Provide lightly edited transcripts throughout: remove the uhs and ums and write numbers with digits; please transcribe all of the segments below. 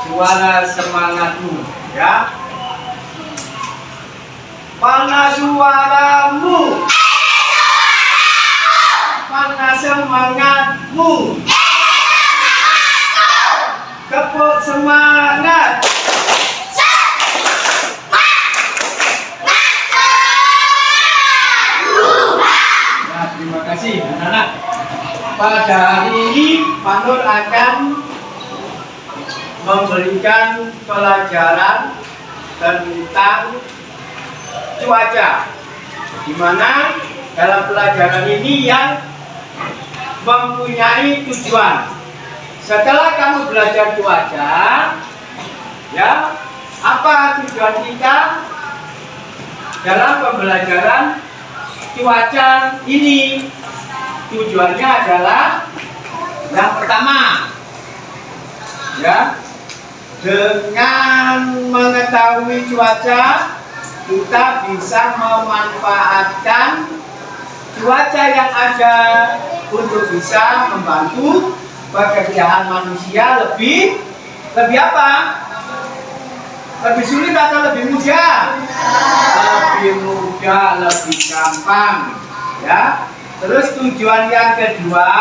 Suara semangatmu, ya. Mana suaramu? Mana semangatmu? Tepuk semangat. Nah, terima kasih anak-anak. Pada hari ini Pak Nur akan memberikan pelajaran tentang cuaca, di mana dalam pelajaran ini yang mempunyai tujuan. Setelah kamu belajar cuaca, ya, apa tujuan kita dalam pembelajaran cuaca ini? Tujuannya adalah yang pertama, ya, dengan mengetahui cuaca kita bisa memanfaatkan cuaca yang ada untuk bisa membantu pekerjaan manusia lebih apa? Lebih sulit atau lebih mudah? Lebih mudah, lebih gampang, ya. Terus tujuan yang kedua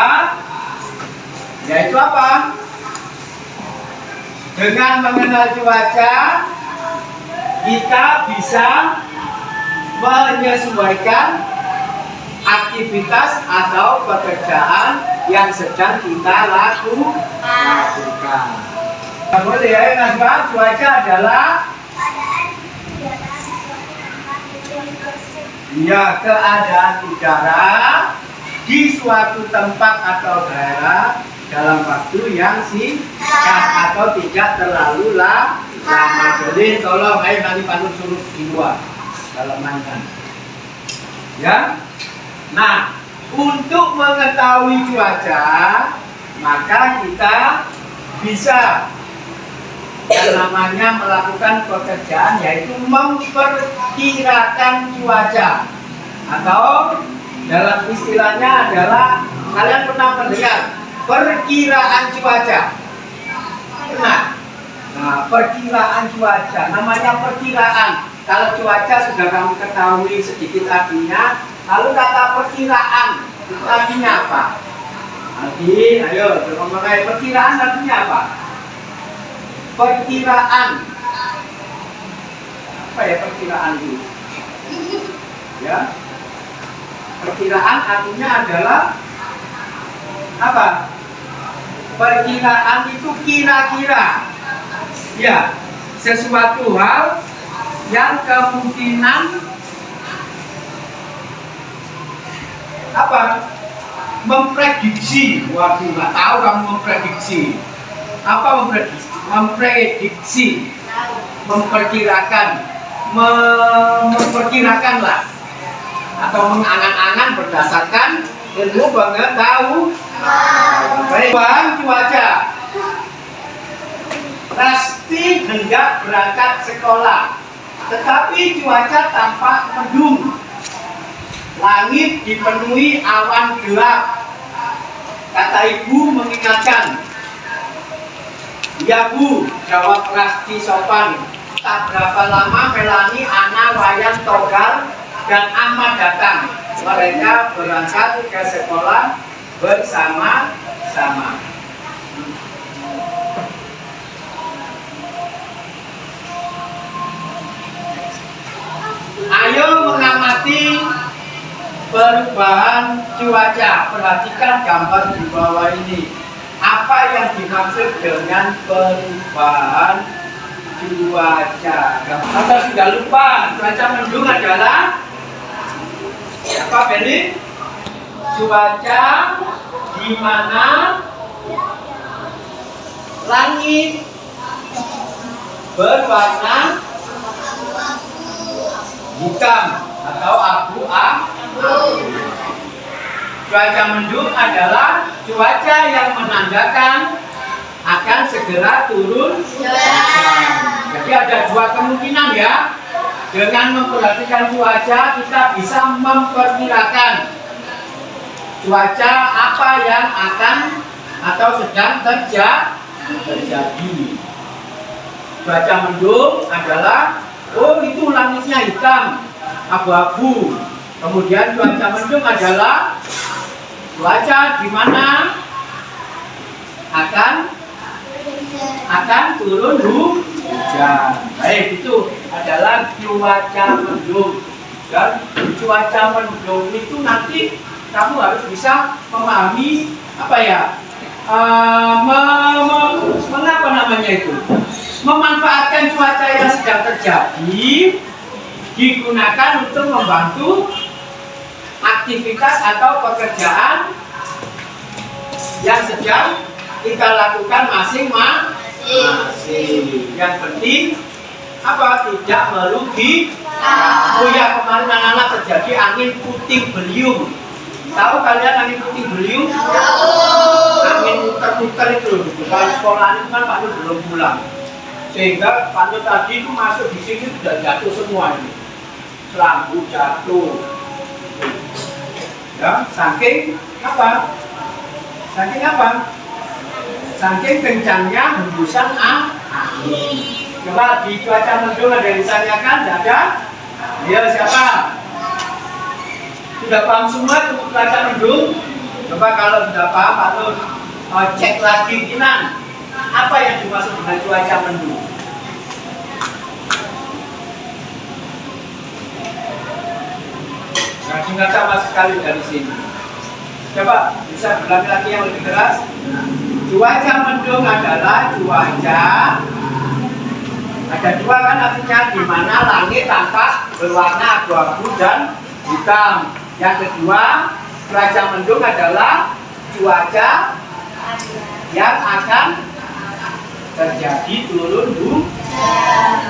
yaitu apa? Dengan mengenal cuaca, kita bisa menyesuaikan aktivitas atau pekerjaan yang sedang kita lakukan. Boleh ya, Nasbah, cuaca adalah keadaan udara di suatu tempat atau daerah dalam waktu yang singkat. atau tidak terlalu lama. Jadi tolong nanti Panut suruh di luar kalau mantan. Ya. Nah, untuk mengetahui cuaca, maka kita bisa yang namanya melakukan pekerjaan, yaitu memperkirakan cuaca, atau dalam istilahnya adalah kalian pernah mendengar perkiraan cuaca. Nah, perkiraan cuaca, namanya perkiraan. Kalau cuaca sudah kamu ketahui sedikit artinya, lalu kata perkiraan artinya apa? Nanti, ayo ngomong aja, perkiraan artinya apa? Perkiraan. Apa ya perkiraan itu? Ya. Perkiraan artinya adalah apa? Perkiraan itu kira-kira. Ya, sesuatu hal yang kemungkinan apa? Memprediksi. Waduh, nggak tahu kamu memprediksi. Apa memprediksi? Memprediksi, memperkirakan, memperkirakanlah, atau mengangan-angan berdasarkan ilmu pengetahuan cuaca. Pasti hendak berangkat sekolah, tetapi cuaca tampak mendung. Langit dipenuhi awan gelap. Kata ibu mengingatkan. "Ya Bu," jawab Rasti sopan. "Tak berapa lama Melani, Ana, Wayan, Togar, dan Ahmad datang. Mereka berangkat ke sekolah bersama-sama." Ayo mengamati perubahan cuaca. Perhatikan gambar di bawah ini. Apa yang dimaksud dengan perubahan cuaca? Atau sudah lupa, cuaca mendung adalah apa, Beni? Cuaca di mana langit berwarna hitam atau abu-abu. Cuaca mendung adalah cuaca yang menandakan akan segera turun hujan. Jadi ada dua kemungkinan ya. Dengan memperhatikan cuaca, kita bisa memperkirakan cuaca apa yang akan atau sedang terjadi. Cuaca mendung adalah, oh itu langitnya hitam, abu-abu. Kemudian cuaca mendung adalah cuaca di mana akan turun hujan. Baik, itu adalah cuaca mendung. Dan cuaca mendung itu nanti kamu harus bisa memahami apa ya? Mengapa namanya itu? Memanfaatkan cuaca yang sedang terjadi digunakan untuk membantu aktivitas atau pekerjaan yang sedang kita lakukan masing-masing. Yang penting apa? Tidak merugikan. Oh ya, kemarin anak-anak terjadi angin puting beliung. Tahu kalian angin puting beliung? Angin muter-muter itu loh. Kalau sekolah itu kan Pak Nur belum pulang, sehingga Pak Nur tadi itu masuk di sini sudah jatuh semua ini. Selambu jatuh. Ya, saking apa? Saking apa? Saking kencangnya hembusan angin. Coba di cuaca mendung ada yang ditanyakan? Tidak ada? Ya, siapa? Sudah paham semua untuk cuaca mendung? Coba kalau sudah paham, Pak Nur cek lagi Kinan. Apa yang dimaksud dengan cuaca mendung? Nah, dengar sama sekali dari sini. Coba bisa ulangi lagi yang lebih keras. Cuaca mendung adalah cuaca, ada dua kan artinya, di mana langit tampak berwarna abu-abu dan hitam. Yang kedua, cuaca mendung adalah cuaca yang akan terjadi turun hujan.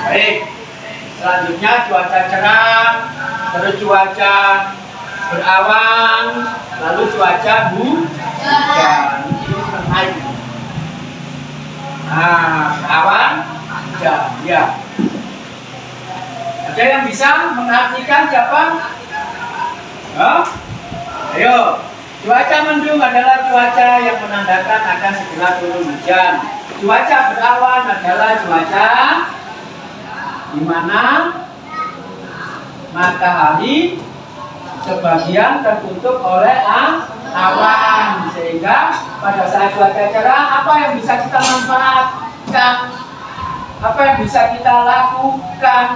Baik. Selanjutnya cuaca cerah, terus cuaca berawan, lalu cuaca hujan. Nah, awan, hujan, ya. Ada yang bisa mengartikan siapa? Oh? Ayo, cuaca mendung adalah cuaca yang menandakan akan segera turun hujan. Cuaca berawan adalah cuaca di mana matahari sebagian tertutup oleh awan, sehingga pada saat cuaca cerah apa yang bisa kita manfaatkan, apa yang bisa kita lakukan.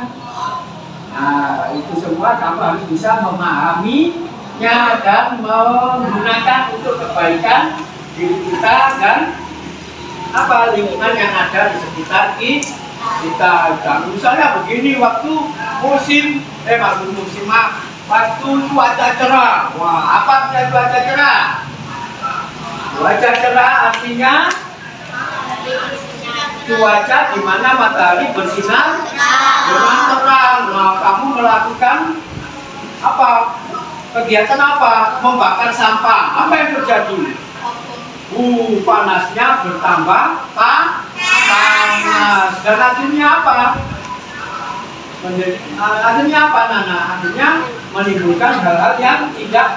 Nah, itu semua kamu harus bisa memahaminya dan menggunakan untuk kebaikan diri kita dan apa lingkungan yang ada di sekitar kita. Dan misalnya begini, waktu waktu cuaca cerah. Wah, apa artinya cuaca cerah? Cuaca cerah artinya cuaca di mana matahari bersinar dengan terang. Nah, kamu melakukan apa? Kegiatan apa? Membakar sampah. Apa yang terjadi? Panasnya bertambah panas. Dan akhirnya apa? Akhirnya apa, Nana? Akhirnya menimbulkan hal-hal yang tidak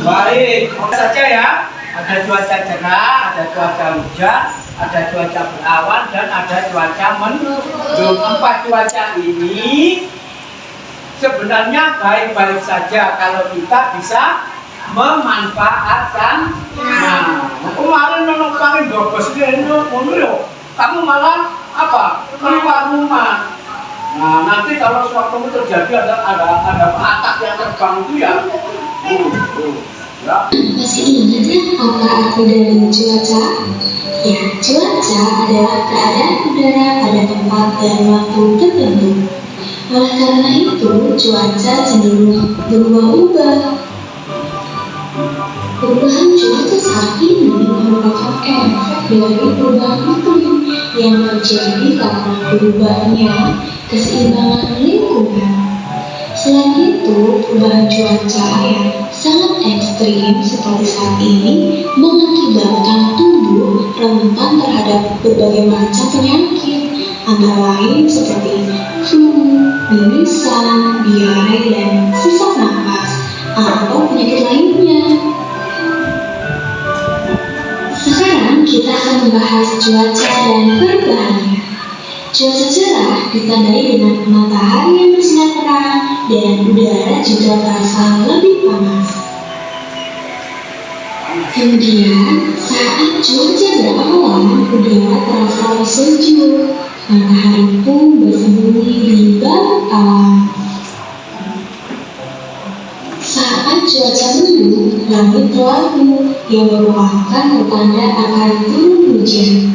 baik. Saja ya. Ada cuaca cerah, ada cuaca hujan, ada cuaca berawan, dan ada cuaca mendung. 4 cuaca ini sebenarnya baik-baik saja kalau kita bisa memanfaatkan. Nah, kemarin gobos kamu malah apa? Keluar rumah. Nah, nanti kalau suatu terjadi ada atap yang terbang itu ya. Ya. Masih ingat ya apa arti dari cuaca? Ya, cuaca adalah keadaan udara pada tempat dan waktu tertentu. Oleh karena itu, cuaca cenderung berubah-ubah. Perubahan cuaca saat ini merupakan efek dari perubahan iklim yang terjadi karena berubahnya keseimbangan lingkungan. Selain itu, perubahan cuaca yang sangat ekstrim seperti saat ini mengakibatkan tubuh rentan terhadap berbagai macam penyakit, antara lain seperti flu, mimisan, diare, dan sesak napas, atau penyakit lainnya. Sekarang kita akan membahas cuaca dan perubahannya. Cuaca cerah ditandai dengan matahari yang bersinar terang dan udara juga terasa lebih panas. Kemudian, saat cuaca berawan, udara terasa lebih sejuk, matahari pun bersembunyi di balik awan. Saat cuaca mendung, langit labu yang merupakan pertanda akan turun hujan.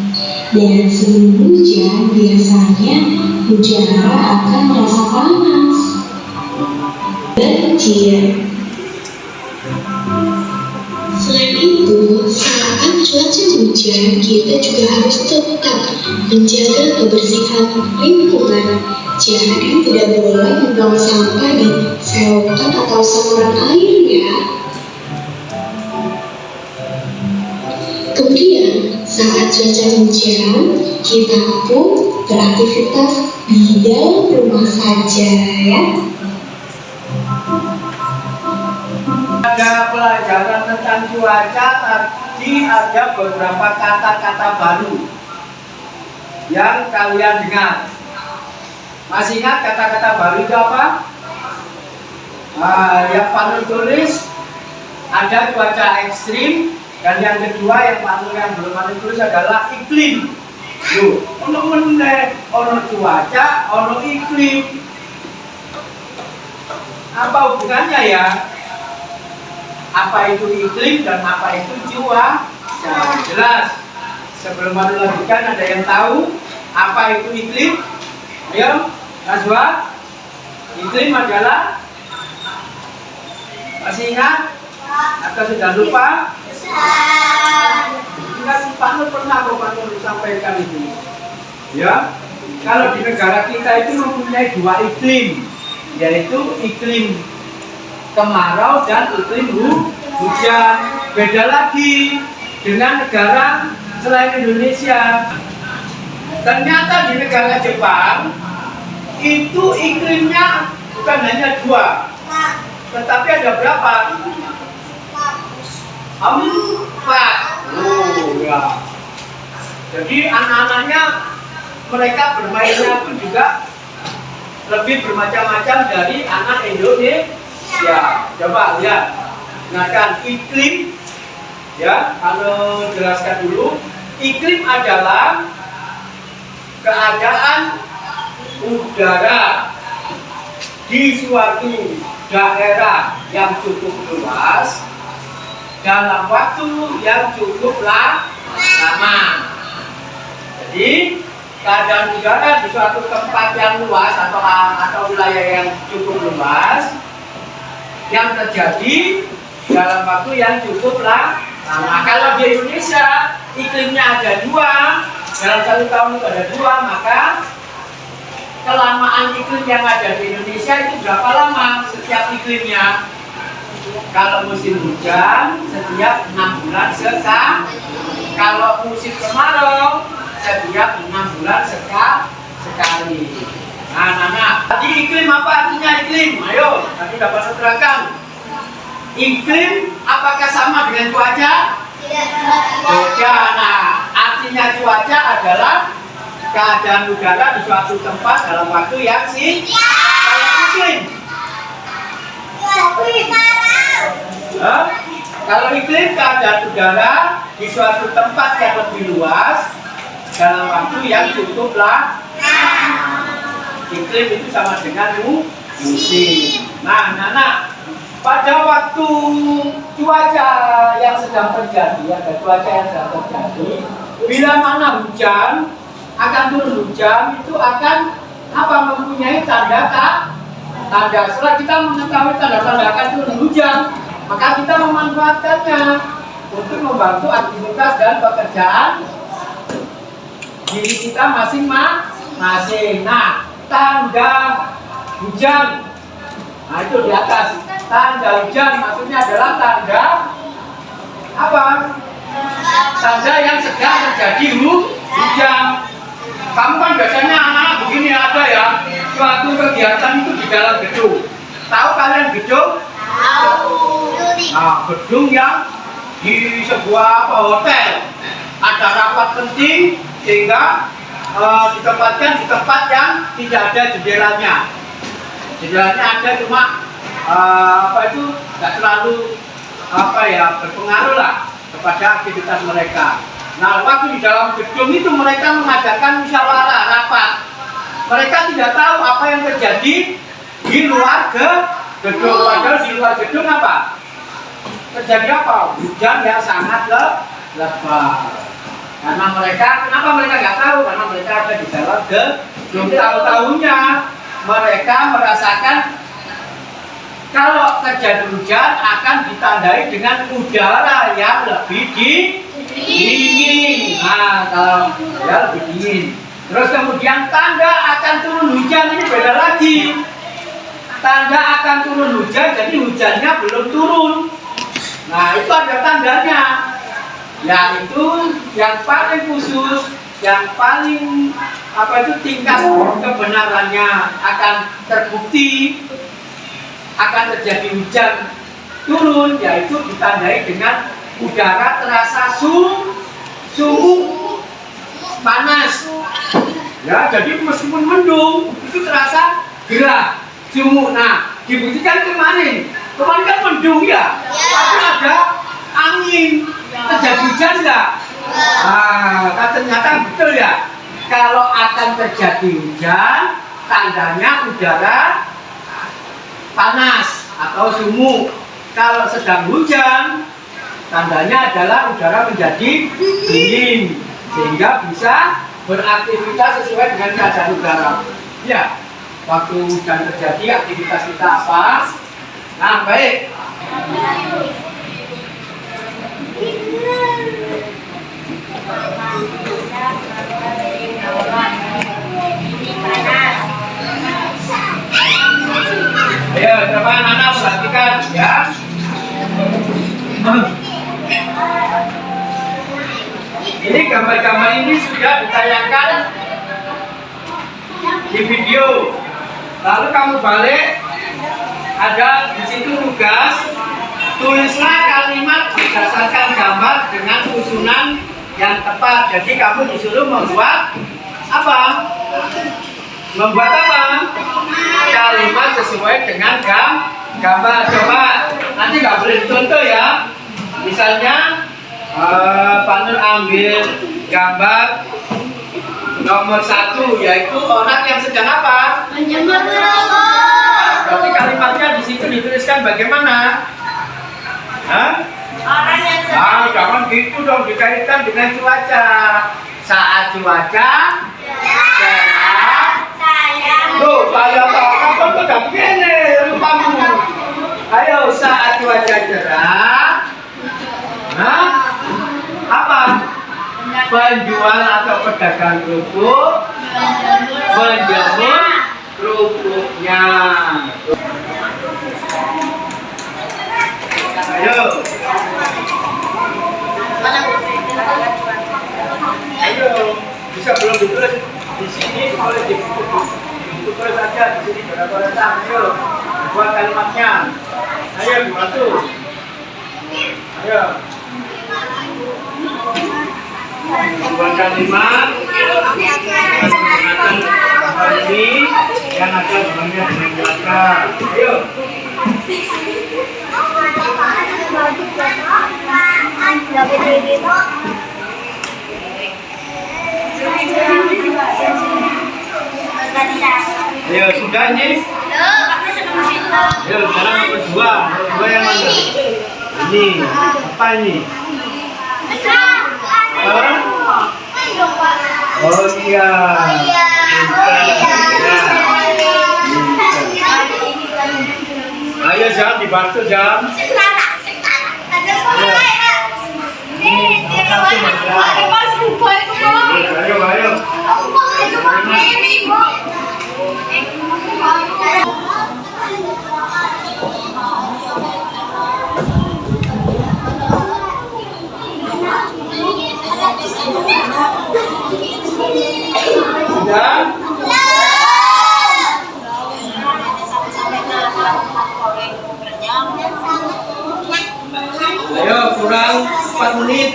Dan sebelum hujan, biasanya udara akan terasa panas. Banjir. Selain itu, saat cuaca hujan, kita juga harus tetap menjaga kebersihan lingkungan. Jadi tidak boleh membuang sampah di selokan atau saluran air ya. Kemudian, saat cuaca hujan, kita pun beraktivitas di dalam rumah saja ya. Ada pelajaran tentang cuaca, tadi ada beberapa kata-kata baru yang kalian dengar. Masih ingat kata-kata baru itu apa? Yang Panul tulis ada cuaca ekstrim, dan yang kedua yang belum Panul tulis adalah iklim. Untuk menilai ono cuaca, ono iklim. Apa hubungannya ya? Apa itu iklim dan apa itu cuaca? Jelas. Sebelum Panul lanjutkan, ada yang tahu apa itu iklim? Ayo, Najwa. Iklim adalah, masih ingat? Atau sudah lupa? Enggak, Panul pernah Panul sampaikan itu. Ya, kalau di negara kita itu mempunyai dua iklim, yaitu iklim kemarau dan iklim hujan. Beda lagi dengan negara selain Indonesia. Ternyata di negara Jepang itu iklimnya bukan hanya dua, tetapi ada berapa? Empat. Oh ya. Jadi anak-anaknya mereka bermainnya pun juga lebih bermacam-macam dari anak Indonesia. Coba lihat. Nah kan iklim, ya, kalau jelaskan dulu, iklim adalah keadaan udara di suatu daerah yang cukup luas dalam waktu yang cukup lama. Jadi keadaan udara di suatu tempat yang luas atau wilayah yang cukup luas yang terjadi dalam waktu yang cukup lama. Kalau di Indonesia iklimnya ada dua, dalam satu tahun itu ada dua, maka kelamaan iklim yang ada di Indonesia itu berapa lama setiap iklimnya? Kalau musim hujan setiap 6 bulan sekali. Kalau musim kemarau setiap 6 bulan sekali. Nah, tadi iklim apa artinya iklim? Ayo, tadi dapat terangkan. Iklim apakah sama dengan cuaca? Beda. Nah, artinya cuaca adalah keadaan udara di suatu tempat dalam waktu yang iklim. Kalau iklim keadaan udara di suatu tempat yang lebih luas dalam waktu yang cukup lama. Iklim itu sama dengan musim. Nah, pada waktu cuaca yang sedang terjadi, ada cuaca yang sedang terjadi, bila mana hujan akan turun hujan, itu akan mempunyai tanda. Setelah kita mengetahui tanda-tanda akan turun hujan, maka kita memanfaatkannya untuk membantu aktivitas dan pekerjaan diri kita masing-masing. Nah, tanda hujan, nah itu di atas. Tanda hujan maksudnya adalah tanda apa? Tanda yang sedang terjadi hujan. Kamu kan biasanya anak begini ada ya, suatu kegiatan itu di dalam gedung. Tahu kalian gedung? Tahu. Nah, gedung yang di sebuah hotel ada rapat penting sehingga ditempatkan di tempat yang tidak ada jendelanya. Jendelanya ada cuma nggak terlalu berpengaruh lah kepada aktivitas mereka. Nah, waktu di dalam gedung itu mereka mengadakan musyawarah rapat. Mereka tidak tahu apa yang terjadi di luar gedung. Padahal di luar gedung apa? Terjadi apa? Hujan yang sangat lebat. Kenapa mereka nggak tahu? Karena mereka ada di dalam gedung. Tahu-tahunya mereka merasakan kalau terjadi hujan akan ditandai dengan udara yang lebih dingin. Nah, kalau ya lebih dingin. Terus kemudian tanda akan turun hujan ini beda lagi. Tanda akan turun hujan, jadi hujannya belum turun. Nah, itu ada tandanya. Yaitu yang paling khusus, yang paling tingkat kebenarannya akan terbukti akan terjadi hujan turun, yaitu ditandai dengan udara terasa suhu panas. Ya, jadi meskipun mendung itu terasa gerah suhu. Nah, dibuktikan kemarin kan mendung ya, tapi ada angin, terjadi hujan enggak? Nah, ternyata betul ya. Kalau akan terjadi hujan, tandanya udara panas atau sumuk. Kalau sedang hujan, tandanya adalah udara menjadi dingin sehingga bisa beraktivitas sesuai dengan keadaan udara. Ya, waktu hujan terjadi aktivitas kita apa? Nah, baik. Ini gambar-gambar ini sudah ditayangkan di video. Lalu kamu balik, ada di situ tugas, tulislah kalimat berdasarkan gambar dengan susunan yang tepat. Jadi kamu disuruh membuat apa? Membuat apa? Kalimat sesuai dengan gambar. Coba nanti nggak boleh dicontoh ya. Misalnya Pak Nur ambil gambar nomor 1, yaitu orang yang sedang apa? Menjemur rokok. Berarti kalimatnya di situ dituliskan bagaimana? Hah? Orang yang sedang Jangan gitu dong, dikaitkan dengan cuaca. Saat cuaca cerah. Loh, saya tahu apa tuh gak begini lupamu. Ayo, saat cuaca cerah. Hah? Apa? Penjual atau pedagang kerupuk menjemur kerupuknya. Ayo. Ayo, bisa belum ditulis di sini, boleh di buku tulis aja di sini berapa letak. Ayo, buat kalimatnya. Ayo dibantu. Ayo. Buat kalimat menggunakan gambar ini yang ada hubungannya dengan belakang. Ayo. Ayo, sudah ini? Ayo, sekarang nomor 2. Nomor 2 yang mana? Ini, apa ini? Oh iya. Ayo Jam, dibantu Jam. Ayo. Sudah? Ayo, kurang 4 menit.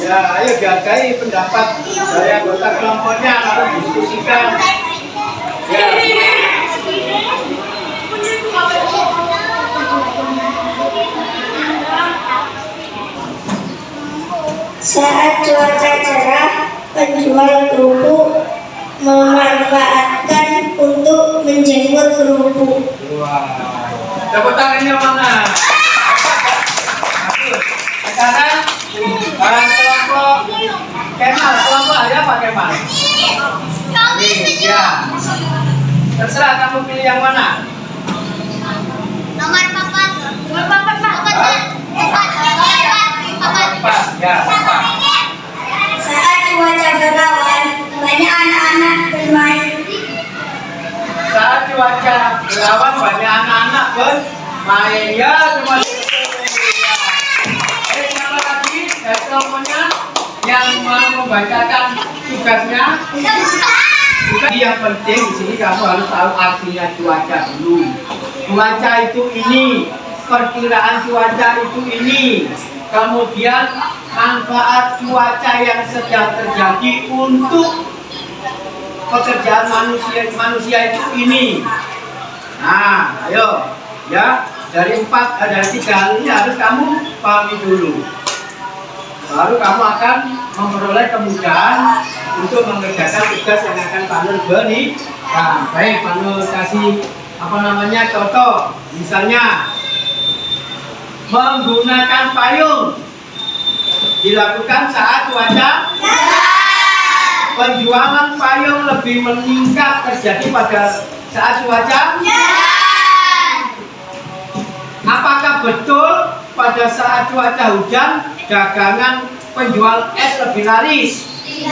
Ya, ayo dihargai pendapat dari anggota kelompoknya, lalu diskusikan. Ya. Saat cuaca cerah, penjual kerupuk memanfaatkan untuk menjemur kerupuk. Wah, tepuk tangannya mana? Sekarang kelompok Kemal, kelompok ada apa Kemal? Ya. Terserah kamu pilih yang mana? Nomor 4. Nomor 4, Pak. Ya, apa? Saat cuaca berawan, banyak anak-anak bermain. Saat cuaca berawan banyak anak-anak bermain. Ya, terima kasih. Siapa lagi dari kelompoknya yang mau membacakan tugasnya? Jadi yang penting di sini kamu harus tahu artinya cuaca dulu. Cuaca itu ini, perkiraan cuaca itu ini. Kemudian manfaat cuaca yang sedang terjadi untuk pekerjaan manusia itu ini. Nah, ayo ya, dari 3 hal ini harus kamu pahami dulu. Baru kamu akan memperoleh kemudahan untuk mengerjakan tugas yang akan Pak Nur beri. Nah, baik, Pak Nur kasih contoh. Misalnya menggunakan payung dilakukan saat cuaca. Penjualan payung lebih meningkat terjadi pada saat cuaca. Apakah betul pada saat cuaca hujan dagangan penjual es lebih laris? Tidak.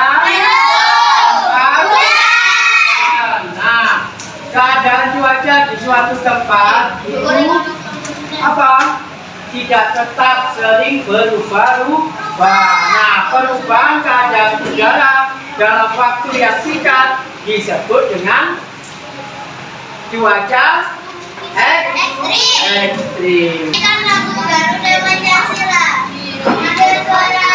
suatu tempat itu apa? Tidak tetap, sering berubah-ubah. Nah, perubahan keadaan udara dalam waktu yang singkat disebut dengan cuaca ekstrim. Ini kan lagu Garuda Pancasila. Ada suara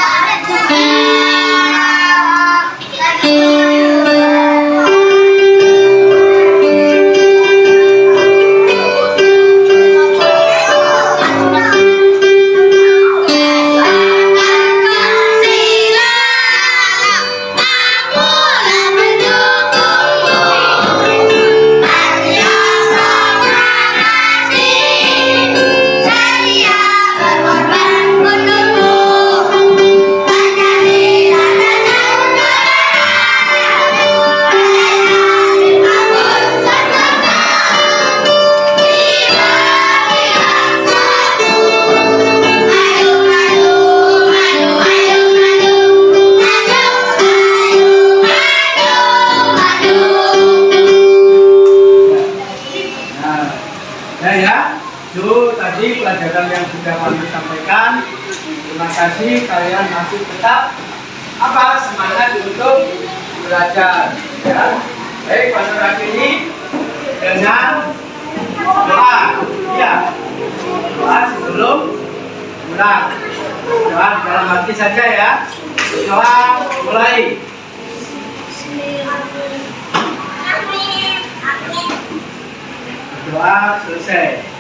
Tadi pelajaran yang sudah kami sampaikan. Terima kasih, kalian masih tetap semangat untuk belajar. Ya. Baik, pada ini dengan doa. Ya, doa sebelum pulang. Doa dalam hati saja ya. Doa mulai. Doa selesai.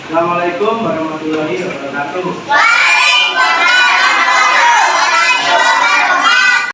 Assalamualaikum warahmatullahi wabarakatuh.